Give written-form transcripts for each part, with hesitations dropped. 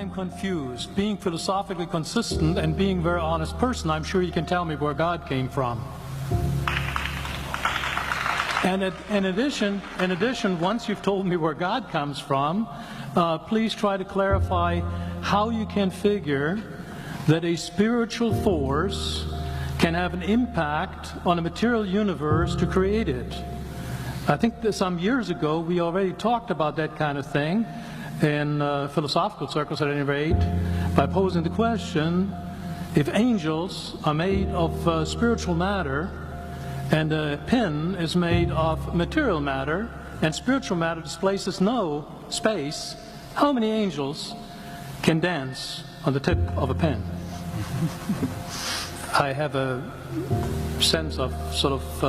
I'm confused. Being philosophically consistent and being a very honest person, I'm sure you can tell me where God came from. And in addition, once you've told me where God comes from, please try to clarify how you can figure that a spiritual force can have an impact on a material universe to create it. I think that some years ago we already talked about that kind of thing in philosophical circles at any rate, by posing the question, if angels are made of spiritual matter and a pen is made of material matter and spiritual matter displaces no space, how many angels can dance on the tip of a pen? I have a sense of sort of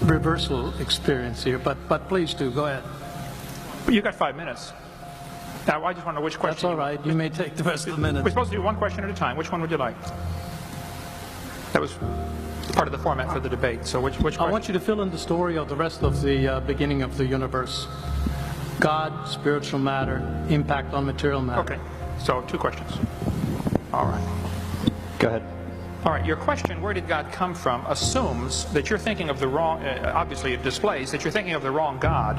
reversal experience here, but please do, go ahead. You got 5 minutes. Now, I just want to know which question. That's all right. You may take the rest of the minute. We're supposed to do one question at a time. Which one would you like? That was part of the format for the debate. So which question? I want you to fill in the story of the rest of the beginning of the universe. God, spiritual matter, impact on material matter. Okay. So 2 questions. All right. Go ahead. All right, your question, where did God come from, assumes that you're thinking of the wrong, obviously it displays that you're thinking of the wrong God,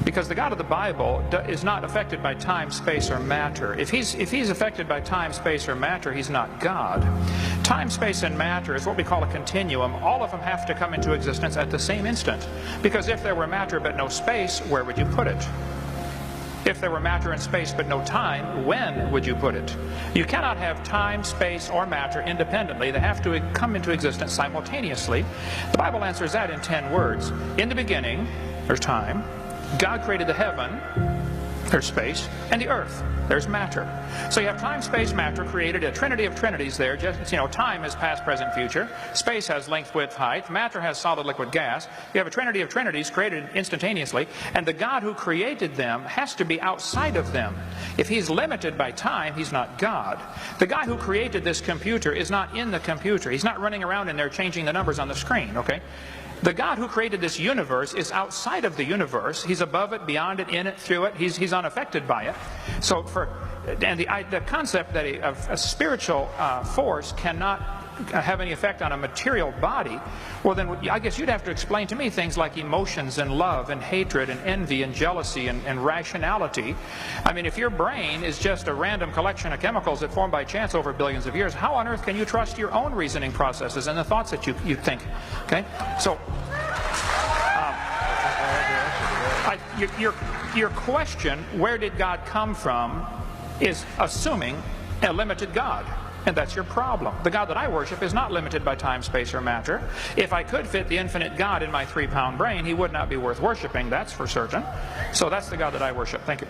because the God of the Bible is not affected by time, space, or matter. If he's affected by time, space, or matter, he's not God. Time, space, and matter is what we call a continuum. All of them have to come into existence at the same instant, because if there were matter but no space, where would you put it? If there were matter and space but no time, when would you put it? You cannot have time, space, or matter independently. They have to come into existence simultaneously. The Bible answers that in 10 words. In the beginning, there's time. God created the heaven, there's space, and the earth, there's matter. So you have time, space, matter, created a trinity of trinities there. Just, time is past, present, future. Space has length, width, height. Matter has solid, liquid, gas. You have a trinity of trinities created instantaneously, and the God who created them has to be outside of them. If he's limited by time, he's not God. The guy who created this computer is not in the computer. He's not running around in there changing the numbers on the screen, okay? The God who created this universe is outside of the universe. He's above it, beyond it, in it, through it. He's unaffected by it. So the concept that a spiritual force cannot have any effect on a material body, well then I guess you'd have to explain to me things like emotions and love and hatred and envy and jealousy and rationality. I mean, if your brain is just a random collection of chemicals that formed by chance over billions of years, how on earth can you trust your own reasoning processes and the thoughts that you think? Okay, so your question, where did God come from, is assuming a limited God. And that's your problem. The God that I worship is not limited by time, space, or matter. If I could fit the infinite God in my 3-pound brain, he would not be worth worshiping, that's for certain. So that's the God that I worship. Thank you.